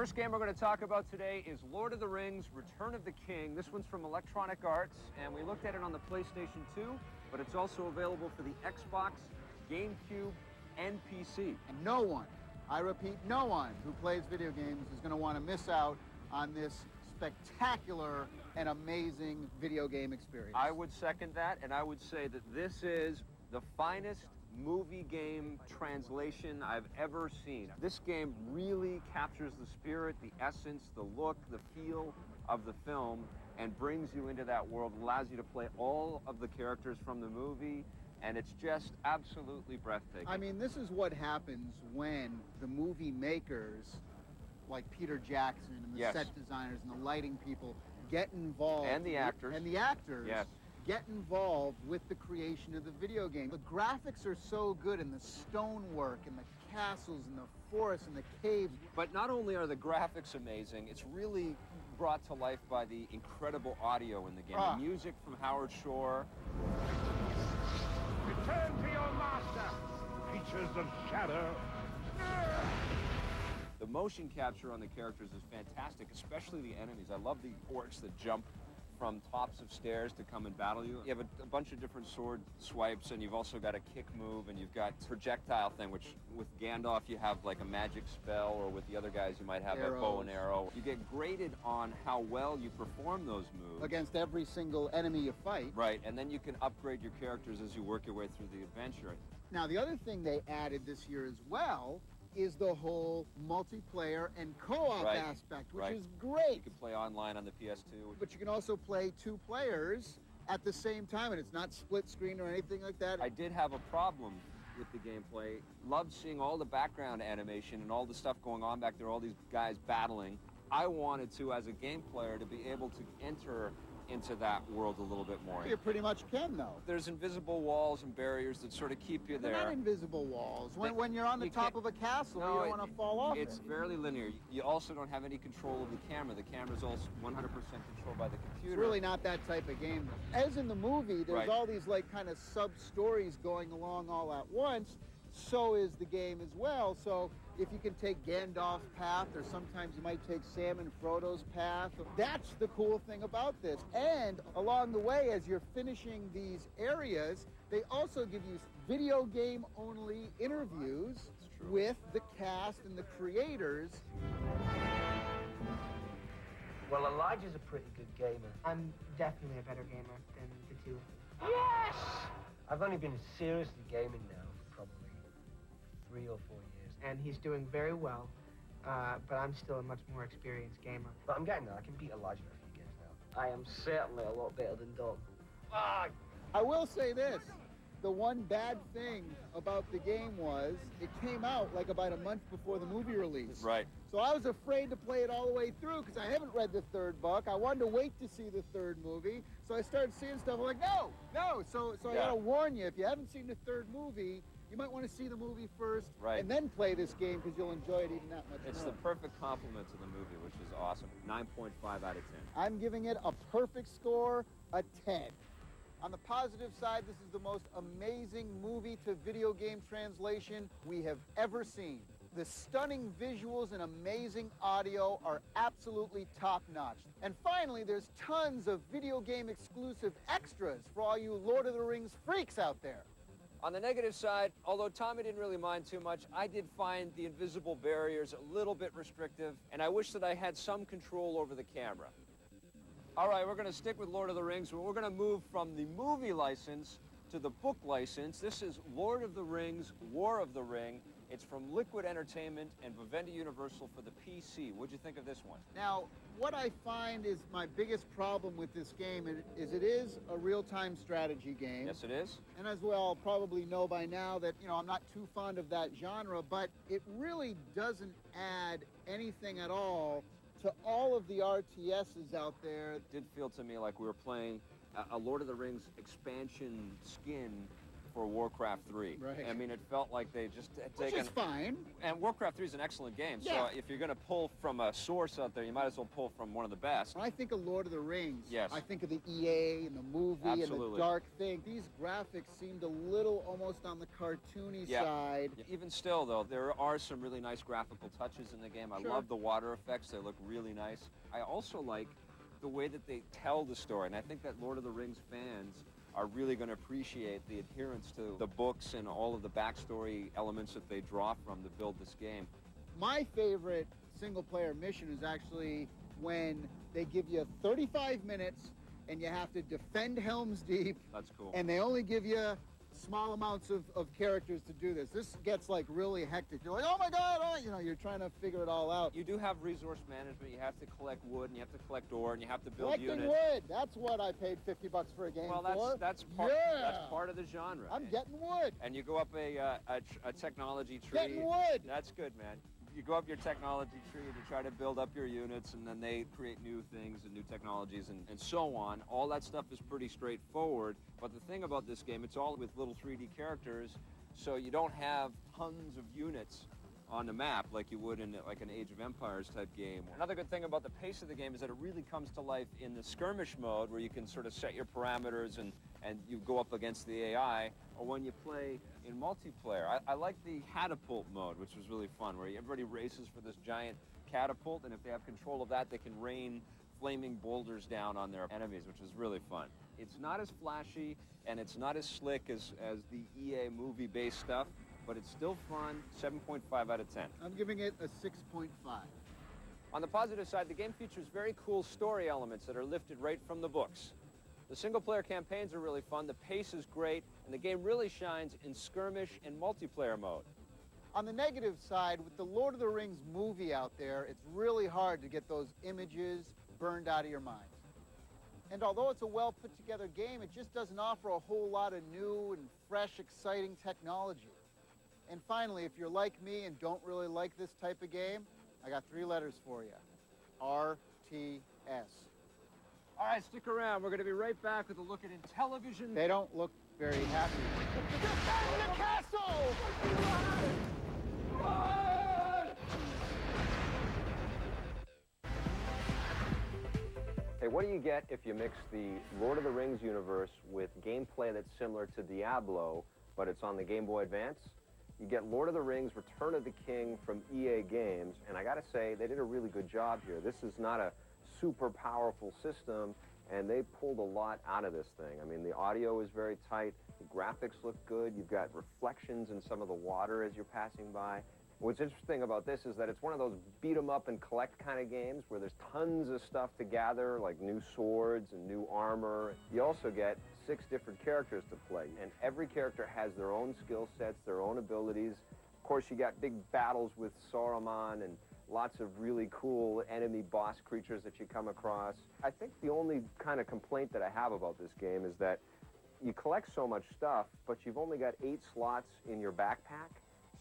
First game we're going to talk about today is Lord of the Rings, Return of the King. This one's from Electronic Arts, and we looked at it on the PlayStation 2, but it's also available for the Xbox, GameCube, and PC. And no one, I repeat, no one who plays video games is going to want to miss out on this spectacular and amazing video game experience. I would second that, and I would say that this is the finest movie game translation I've ever seen. This game really captures the spirit, the essence, the look, the feel of the film, and brings you into that world, allows you to play all of the characters from the movie, and it's just absolutely breathtaking. I mean, this is what happens when the movie makers, like Peter Jackson and the set designers and the lighting people, get involved. And the actors. And the actors. Yes. Get involved with the creation of the video game. The graphics are so good, and the stonework and the castles and the forests and the caves. But not only are the graphics amazing, it's really brought to life by the incredible audio in the game. The music from Howard Shore. Return to your master, creatures of shadow. The motion capture on the characters is fantastic, especially the enemies. I love the orcs that jump from tops of stairs to come and battle you. You have a bunch of different sword swipes, and you've also got a kick move, and you've got projectile thing, which with Gandalf you have like a magic spell, or with the other guys you might have a bow and arrow. You get graded on how well you perform those moves. Against every single enemy you fight. Right, and then you can upgrade your characters as you work your way through the adventure. Now, the other thing they added this year as well is the whole multiplayer and co-op aspect, which is great. You can play online on the PS2. But you can also play two players at the same time, and it's not split screen or anything like that. I did have a problem with the gameplay. Loved seeing all the background animation and all the stuff going on back there, all these guys battling. I wanted to, as a game player, to be able to enter into that world a little bit more. You pretty much can, though. There's invisible walls and barriers that sort of keep you there. They're not invisible walls. When you're on the top of a castle, you don't want to fall off. It's fairly linear. You also don't have any control of the camera. The camera's also 100% controlled by the computer. It's really not that type of game. As in the movie, there's all these like kind of sub-stories going along all at once. So is the game as well. So if you can take Gandalf's path, or sometimes you might take Sam and Frodo's path, that's the cool thing about this. And along the way, as you're finishing these areas, they also give you video game only interviews with the cast and the creators. Well, Elijah's a pretty good gamer. I'm definitely a better gamer than the two. Yes! I've only been seriously gaming now for probably 3 or 4 years. And he's doing very well, but I'm still a much more experienced gamer. But I'm getting there. I can beat Elijah in a few games now. I am certainly a lot better than Doug. I will say this. The one bad thing about the game was it came out like about a month before the movie release. Right. So I was afraid to play it all the way through because I haven't read the third book. I wanted to wait to see the third movie. So I started seeing stuff. I'm like, no. So I got to warn you, if you haven't seen the third movie, you might want to see the movie first and then play this game because you'll enjoy it even that much more. It's the perfect complement to the movie, which is awesome. 9.5 out of 10. I'm giving it a perfect score, a 10. On the positive side, this is the most amazing movie to video game translation we have ever seen. The stunning visuals and amazing audio are absolutely top-notch. And finally, there's tons of video game exclusive extras for all you Lord of the Rings freaks out there. On the negative side, although Tommy didn't really mind too much, I did find the invisible barriers a little bit restrictive, and I wish that I had some control over the camera. All right, we're going to stick with Lord of the Rings, but we're going to move from the movie license to the book license. This is Lord of the Rings, War of the Ring. It's from Liquid Entertainment and Vivendi Universal for the PC. What'd you think of this one? Now, what I find is my biggest problem with this game is it is a real-time strategy game. Yes, it is. And as we all probably know by now that, I'm not too fond of that genre, but it really doesn't add anything at all to all of the RTSs out there. It did feel to me like we were playing a Lord of the Rings expansion skin for Warcraft 3. Right. I mean, it felt like they just had Which taken... is fine. And Warcraft 3 is an excellent game, Yeah. so if you're going to pull from a source out there, you might as well pull from one of the best. When I think of Lord of the Rings, Yes. I think of the EA and the movie and the Absolutely. dark thing. These graphics seemed a little almost on the cartoony Yeah. side. Even still, though, there are some really nice graphical touches in the game. I Sure. love the water effects. They look really nice. I also like the way that they tell the story, and I think that Lord of the Rings fans are really going to appreciate the adherence to the books and all of the backstory elements that they draw from to build this game. My favorite single-player mission is actually when they give you 35 minutes and you have to defend Helm's Deep, That's cool. and they only give you small amounts of characters to do this. This gets like really hectic. You're like, oh my God, oh, you know, you're trying to figure it all out. You do have resource management. You have to collect wood, and you have to collect ore, and you have to build Collecting units. wood, that's what I paid $50 for a game Well, for. that's part of the genre. I'm getting wood. And you go up a technology tree. Getting wood. That's good, man. You go up your technology tree to try to build up your units, and then they create new things and new technologies and so on. All that stuff is pretty straightforward. But the thing about this game, it's all with little 3D characters, so you don't have tons of units on the map like you would in like an Age of Empires type game. Another good thing about the pace of the game is that it really comes to life in the skirmish mode, where you can sort of set your parameters and you go up against the AI, or when you play in multiplayer. I like the catapult mode, which was really fun, where everybody races for this giant catapult, and if they have control of that, they can rain flaming boulders down on their enemies, which is really fun. It's not as flashy, and it's not as slick as the EA movie-based stuff, but it's still fun. 7.5 out of 10. I'm giving it a 6.5. On the positive side, the game features very cool story elements that are lifted right from the books. The single-player campaigns are really fun, the pace is great, and the game really shines in skirmish and multiplayer mode. On the negative side, with the Lord of the Rings movie out there, it's really hard to get those images burned out of your mind. And although it's a well-put-together game, it just doesn't offer a whole lot of new and fresh, exciting technology. And finally, if you're like me and don't really like this type of game, I got 3 letters for you. RTS. All right, stick around. We're going to be right back with a look at Intellivision. They don't look very happy. Defend the castle! Hey, what do you get if you mix the Lord of the Rings universe with gameplay that's similar to Diablo, but it's on the Game Boy Advance? You get Lord of the Rings Return of the King from EA Games, and I gotta say, they did a really good job here. This is not a super powerful system, and they pulled a lot out of this thing. I mean, the audio is very tight, the graphics look good, you've got reflections in some of the water as you're passing by. What's interesting about this is that it's one of those beat 'em up and collect kind of games where there's tons of stuff to gather, like new swords and new armor. You also get 6 different characters to play, and every character has their own skill sets, their own abilities. Of course, you got big battles with Saruman and lots of really cool enemy boss creatures that you come across. I think the only kind of complaint that I have about this game is that you collect so much stuff, but you've only got 8 slots in your backpack.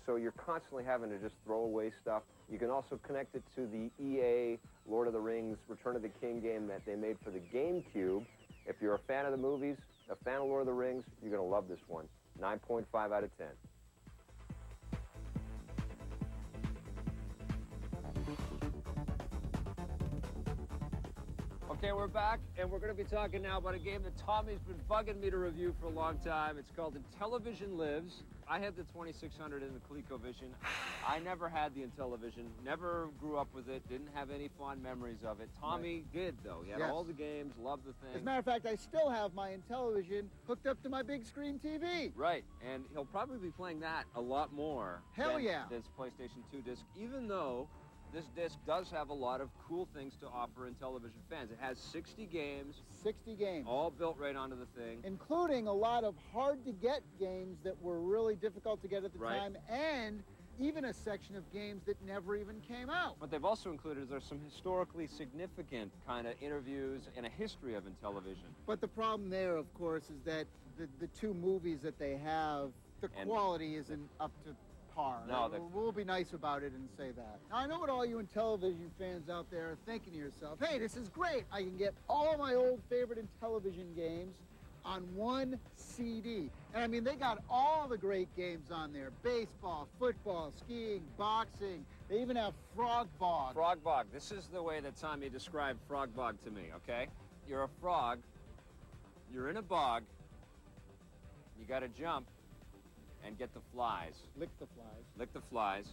So you're constantly having to just throw away stuff. You can also connect it to the EA Lord of the Rings Return of the King game that they made for the GameCube. If you're a fan of the movies, a fan of Lord of the Rings, you're going to love this one. 9.5 out of 10. Okay, we're back, and we're going to be talking now about a game that Tommy's been bugging me to review for a long time. It's called Intellivision Lives. I had the 2600 in the ColecoVision. I never had the Intellivision, never grew up with it, didn't have any fond memories of it. Tommy did, though. He had all the games, loved the thing. As a matter of fact, I still have my Intellivision hooked up to my big screen TV. Right, and he'll probably be playing that a lot more Hell than yeah. this PlayStation 2 disc, even though this disc does have a lot of cool things to offer Intellivision fans. It has 60 games. 60 games. All built right onto the thing. Including a lot of hard-to-get games that were really difficult to get at the time, and even a section of games that never even came out. What they've also included is there's some historically significant kind of interviews and a history of Intellivision. But the problem there, of course, is that the 2 movies that they have, the quality isn't up to par. No, we'll be nice about it and say that. Now, I know what all you Intellivision fans out there are thinking to yourself, hey, this is great. I can get all my old favorite Intellivision games on one CD. And I mean, they got all the great games on there. Baseball, football, skiing, boxing. They even have Frog Bog. Frog Bog. This is the way that Tommy described Frog Bog to me, okay? You're a frog. You're in a bog. You got to jump and get the flies. Lick the flies. Lick the flies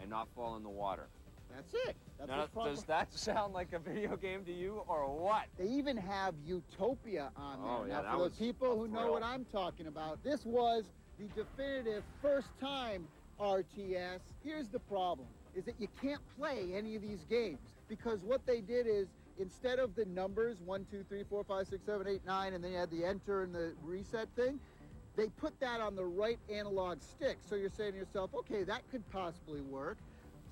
and not fall in the water. That's it. That's Now, what Frog does Bog. that sound like a video game to you or what? They even have Utopia on there. Oh, yeah, now, that for was those people who a know thrill. what I'm talking about, this was the definitive first time RTS. Here's the problem, is that you can't play any of these games because what they did is instead of the numbers 1, 2, 3, 4, 5, 6, 7, 8, 9, and then you had the enter and the reset thing, they put that on the right analog stick. So you're saying to yourself, okay, that could possibly work.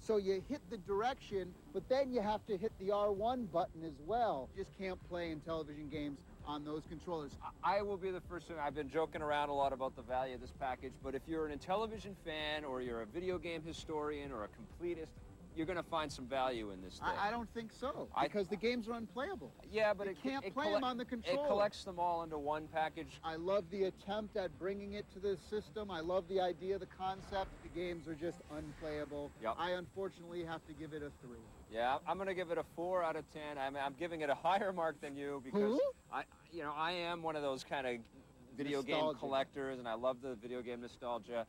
So you hit the direction, but then you have to hit the R1 button as well. You just can't play Intellivision games on those controllers. I will be the first one. I've been joking around a lot about the value of this package, but if you're an Intellivision fan or you're a video game historian or a completist, you're going to find some value in this thing. I don't think so, because the games are unplayable. Yeah, but You can't it play them on the controller. It collects them all into one package. I love the attempt at bringing it to the system. I love the idea, the concept. The games are just unplayable. Yep. I unfortunately have to give it a 3. Yeah, I'm going to give it a 4 out of 10. I'm giving it a higher mark than you because I am one of those kind of video game Nostalgic. collectors, and I love the video game nostalgia.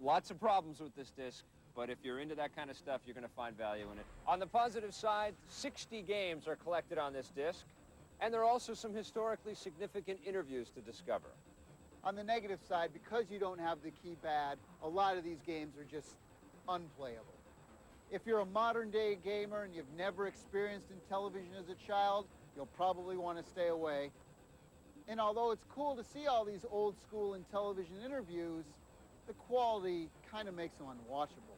Lots of problems with this disc, but if you're into that kind of stuff, you're going to find value in it. On the positive side, 60 games are collected on this disc, and there are also some historically significant interviews to discover. On the negative side, because you don't have the keypad, a lot of these games are just unplayable. If you're a modern day gamer and you've never experienced Intellivision as a child, you'll probably want to stay away. And although it's cool to see all these old school Intellivision interviews, the quality kind of makes them unwatchable.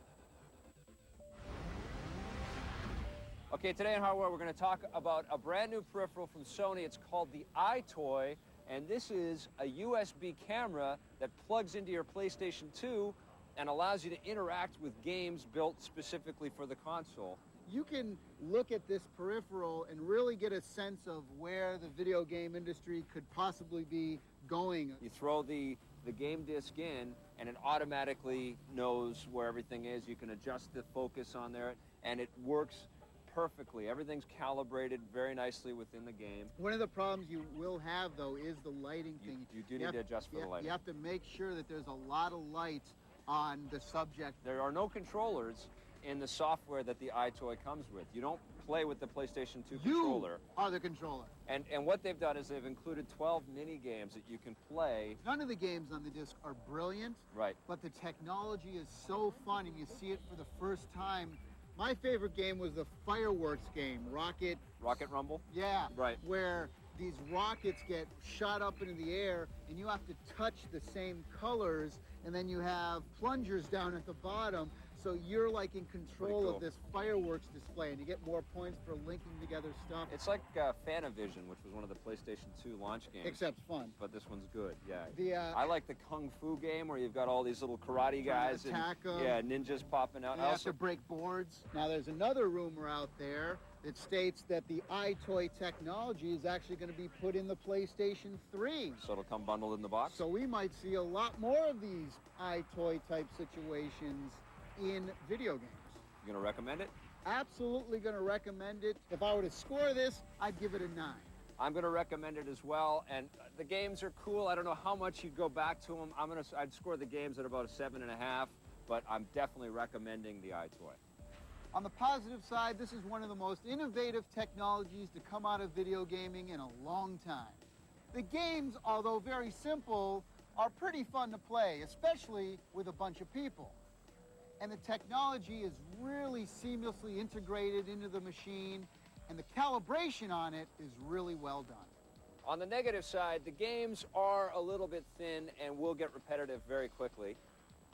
Okay, today on Hardware, we're going to talk about a brand new peripheral from Sony. It's called the EyeToy, and this is a USB camera that plugs into your PlayStation 2 and allows you to interact with games built specifically for the console. You can look at this peripheral and really get a sense of where the video game industry could possibly be going. You throw the game disc in, and it automatically knows where everything is. You can adjust the focus on there, and it works perfectly. Everything's calibrated very nicely within the game. One of the problems you will have, though, is the lighting thing. You do need to adjust for the lighting. You have to make sure that there's a lot of light on the subject. There are no controllers in the software that the EyeToy comes with. You don't play with the PlayStation 2 controller. You are the controller. And what they've done is they've included 12 mini games that you can play. None of the games on the disc are brilliant, Right. but the technology is so fun, and you see it for the first time. My favorite game was the fireworks game, Rocket Rumble? Yeah, Right. where these rockets get shot up into the air, and you have to touch the same colors, and then you have plungers down at the bottom, so you're like in control cool. of this fireworks display, and you get more points for linking together stuff. It's like Fanavision, which was one of the PlayStation 2 launch games. Except fun. But this one's good, yeah. The, I like the Kung Fu game where you've got all these little karate guys and attack 'em. yeah, ninjas popping out. You have to break boards. Now, there's another rumor out there that states that the EyeToy technology is actually going to be put in the PlayStation 3. So it'll come bundled in the box? So we might see a lot more of these EyeToy type situations in video games. You gonna recommend it? Absolutely going to recommend it. If I were to score this, I'd give it a 9. I'm gonna recommend it as well, and the games are cool. I don't know how much you go back to them. I'd score the games at about a 7.5, but I'm definitely recommending the EyeToy. On the positive side, this is one of the most innovative technologies to come out of video gaming in a long time. The games, although very simple, are pretty fun to play, especially with a bunch of people. And the technology is really seamlessly integrated into the machine, and the calibration on it is really well done. On the negative side, the games are a little bit thin and will get repetitive very quickly.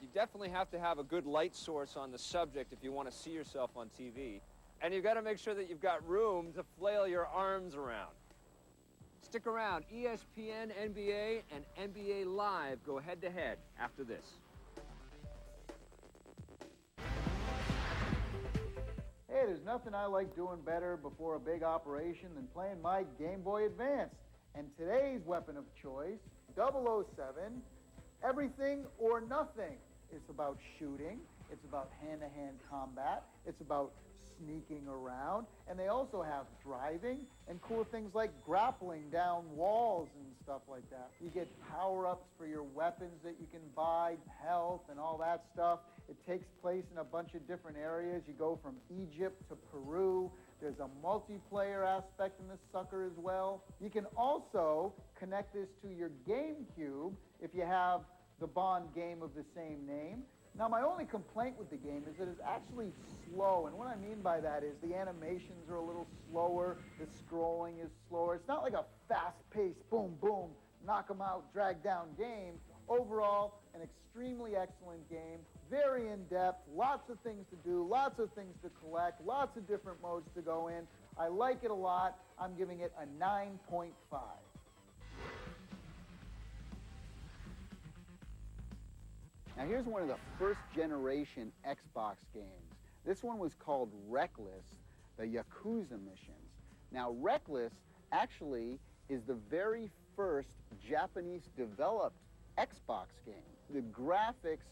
You definitely have to have a good light source on the subject if you want to see yourself on TV. And you've got to make sure that you've got room to flail your arms around. Stick around. ESPN, NBA, and NBA Live go head-to-head after this. Hey, there's nothing I like doing better before a big operation than playing my Game Boy Advance. And today's weapon of choice, 007, everything or nothing. It's about shooting. It's about hand-to-hand combat. It's about sneaking around. And they also have driving and cool things like grappling down walls and stuff like that. You get power-ups for your weapons that you can buy, health and all that stuff. It takes place in a bunch of different areas. You go from Egypt to Peru. There's a multiplayer aspect in this sucker as well. You can also connect this to your GameCube if you have the Bond game of the same name. Now, my only complaint with the game is that it's actually slow, and what I mean by that is the animations are a little slower, the scrolling is slower. It's not like a fast-paced, boom, boom, knock 'em out, drag down game. Overall, an extremely excellent game, very in-depth, lots of things to do, lots of things to collect, lots of different modes to go in. I like it a lot. I'm giving it a 9.5. Now here's one of the first generation Xbox games. This one was called Wreckless, the Yakuza missions. Now Wreckless actually is the very first Japanese developed Xbox game. The graphics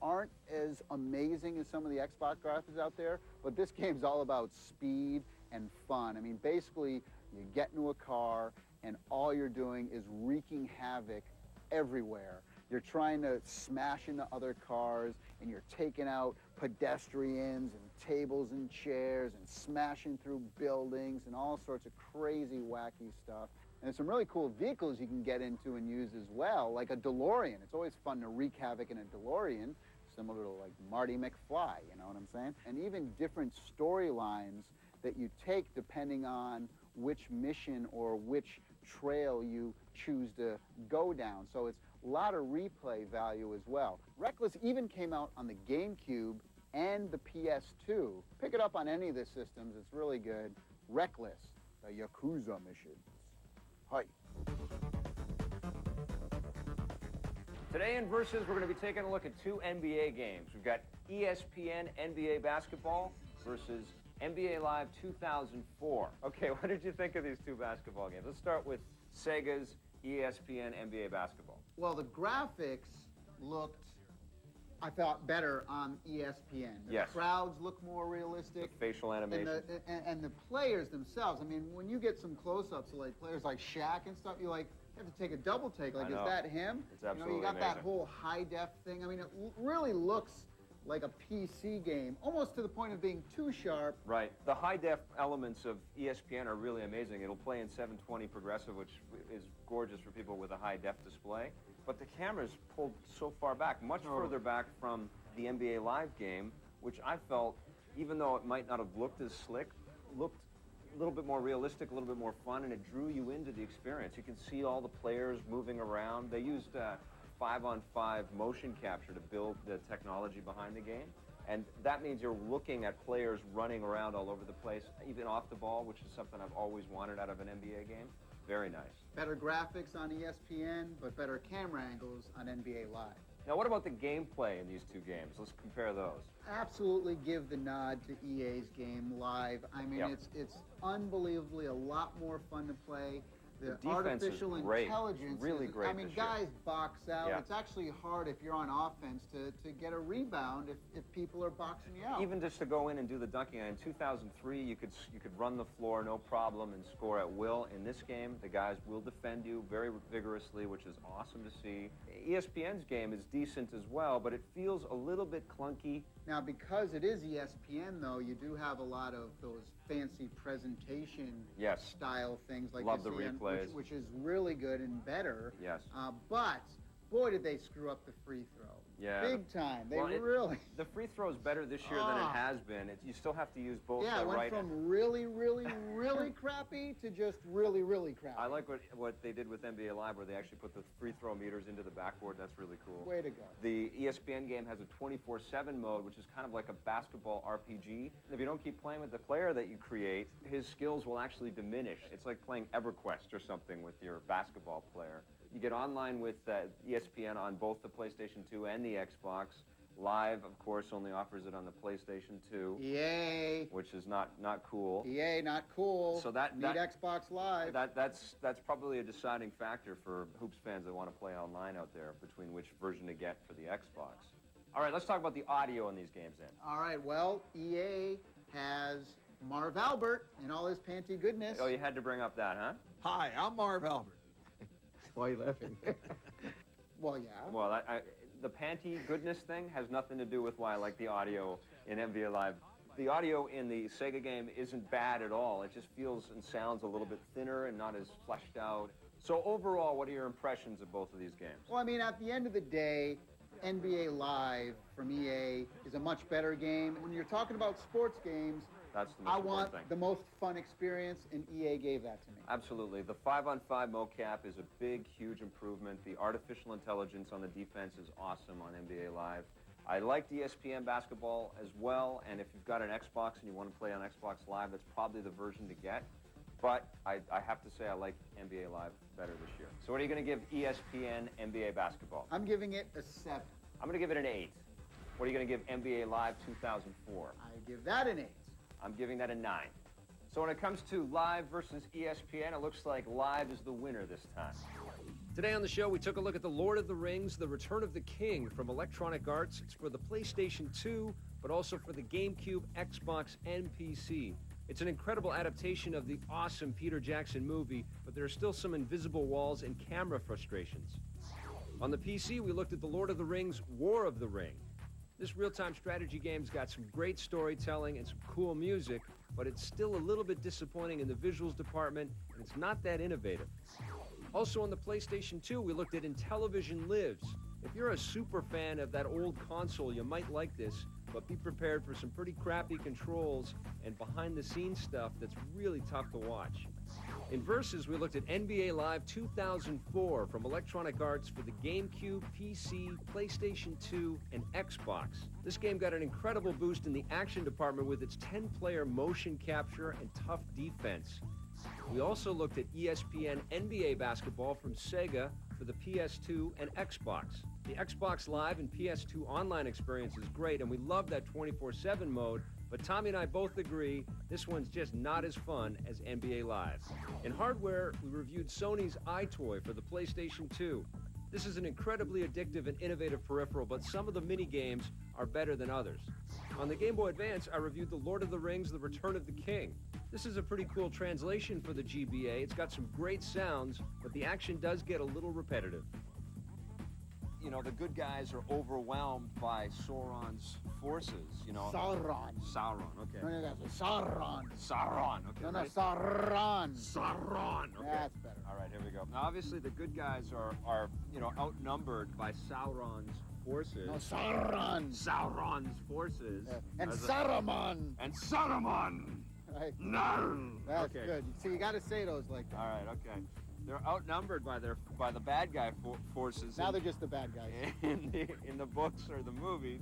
aren't as amazing as some of the Xbox graphics out there, but this game's all about speed and fun. I mean, basically, you get into a car and all you're doing is wreaking havoc everywhere. You're trying to smash into other cars, and you're taking out pedestrians and tables and chairs and smashing through buildings and all sorts of crazy, wacky stuff. And there's some really cool vehicles you can get into and use as well, like a DeLorean. It's always fun to wreak havoc in a DeLorean, similar to like Marty McFly, you know what I'm saying? And even different storylines that you take depending on which mission or which trail you choose to go down. So it's a lot of replay value as well. Wreckless even came out on the GameCube and the PS2. Pick it up on any of the systems. It's really good. Wreckless, the Yakuza missions. Hi. Today in Versus, we're going to be taking a look at two NBA games. We've got ESPN NBA basketball versus NBA Live 2004. Okay, what did you think of these two basketball games? Let's start with Sega's ESPN NBA basketball. Well, the graphics looked, I thought, better on ESPN. The crowds look more realistic. The facial animation. And the players themselves. I mean, when you get some close-ups of like players like Shaq and stuff, you like have to take a double take. Like, is that him? It's absolutely you got amazing. that whole high-def thing. I mean, it really looks like a PC game, almost to the point of being too sharp. Right. The high-def elements of ESPN are really amazing. It'll play in 720 progressive, which is gorgeous for people with a high-def display. But the camera's pulled so far back, much further back from the NBA Live game, which I felt, even though it might not have looked as slick, looked a little bit more realistic, a little bit more fun, and it drew you into the experience. You can see all the players moving around. They used 5-on-5 motion capture to build the technology behind the game. And that means you're looking at players running around all over the place, even off the ball, which is something I've always wanted out of an NBA game. Very nice. Better graphics on ESPN, but better camera angles on NBA Live. Now, what about the gameplay in these two games? Let's compare those. Absolutely give the nod to EA's game Live. I mean, it's unbelievably a lot more fun to play. The artificial intelligence really great. I mean, guys box out. It's actually hard if you're on offense to get a rebound if people are boxing you out. Even just to go in and do the dunking. In 2003, you could run the floor no problem and score at will. In this game, the guys will defend you very vigorously, which is awesome to see. ESPN's game is decent as well, but it feels a little bit clunky. Now, because it is ESPN, though, you do have a lot of those fancy presentation style things like Love the replays. Which is really good and better. Yes. But boy, did they screw up the free throw. Yeah. Big time. They really. The free throw is better this year than it has been. You still have to use both it went from really, really, really crappy to just really, really crappy. I like what they did with NBA Live, where they actually put the free throw meters into the backboard. That's really cool. Way to go. The ESPN game has a 24/7 mode, which is kind of like a basketball RPG. If you don't keep playing with the player that you create, his skills will actually diminish. It's like playing EverQuest or something with your basketball player. You get online with ESPN on both the PlayStation 2 and the Xbox. Live, of course, only offers it on the PlayStation 2. EA. Which is not cool. EA, not cool. So that Xbox Live. That's probably a deciding factor for hoops fans that want to play online out there between which version to get for the Xbox. All right, let's talk about the audio in these games then. All right, well, EA has Marv Albert and all his panty goodness. Oh, you had to bring up that, huh? Hi, I'm Marv Albert. Why are you laughing? Well, yeah. Well, the panty goodness thing has nothing to do with why I like the audio in NBA Live. The audio in the Sega game isn't bad at all. It just feels and sounds a little bit thinner and not as fleshed out. So overall, what are your impressions of both of these games? Well, I mean, at the end of the day, NBA Live from EA is a much better game. When you're talking about sports games, That's the most I important want thing. the most fun experience, and EA gave that to me. Absolutely. The 5-on-5 mocap is a big, huge improvement. The artificial intelligence on the defense is awesome on NBA Live. I liked ESPN basketball as well, and if you've got an Xbox and you want to play on Xbox Live, that's probably the version to get. But I have to say I like NBA Live better this year. So what are you going to give ESPN NBA basketball? I'm giving it a 7. I'm going to give it an 8. What are you going to give NBA Live 2004? I give that an 8. I'm giving that a 9. So when it comes to Live versus ESPN, it looks like Live is the winner this time. Today on the show, we took a look at The Lord of the Rings, The Return of the King from Electronic Arts. It's for the PlayStation 2, but also for the GameCube, Xbox, and PC. It's an incredible adaptation of the awesome Peter Jackson movie, but there are still some invisible walls and camera frustrations. On the PC, we looked at The Lord of the Rings, War of the Ring. This real-time strategy game's got some great storytelling and some cool music, but it's still a little bit disappointing in the visuals department, and it's not that innovative. Also on the PlayStation 2, we looked at Intellivision Lives. If you're a super fan of that old console, you might like this, but be prepared for some pretty crappy controls and behind-the-scenes stuff that's really tough to watch. In Versus, we looked at NBA Live 2004 from Electronic Arts for the GameCube, PC, PlayStation 2, and Xbox. This game got an incredible boost in the action department with its 10-player motion capture and tough defense. We also looked at ESPN NBA basketball from Sega for the PS2 and Xbox. The Xbox Live and PS2 online experience is great, and we love that 24/7 mode, but Tommy and I both agree this one's just not as fun as NBA Live. In hardware, we reviewed Sony's EyeToy for the PlayStation 2. This is an incredibly addictive and innovative peripheral, but some of the mini-games are better than others. On the Game Boy Advance, I reviewed The Lord of the Rings, The Return of the King. This is a pretty cool translation for the GBA. It's got some great sounds, but the action does get a little repetitive. You know, the good guys are overwhelmed by Sauron's forces, you know. Sauron. Sauron, okay. No, that's Sauron. Sauron, okay. No, ready? Sauron. Sauron, okay. That's better. All right, here we go. Now, obviously, the good guys are outnumbered by Sauron's forces. No, Sauron. Sauron's forces. And Saruman. And Saruman! Right. No! That's Okay. good. See, you got to say those like that. All right, okay. They're outnumbered by the bad guy forces. Now they're just the bad guys. in the books or the movies.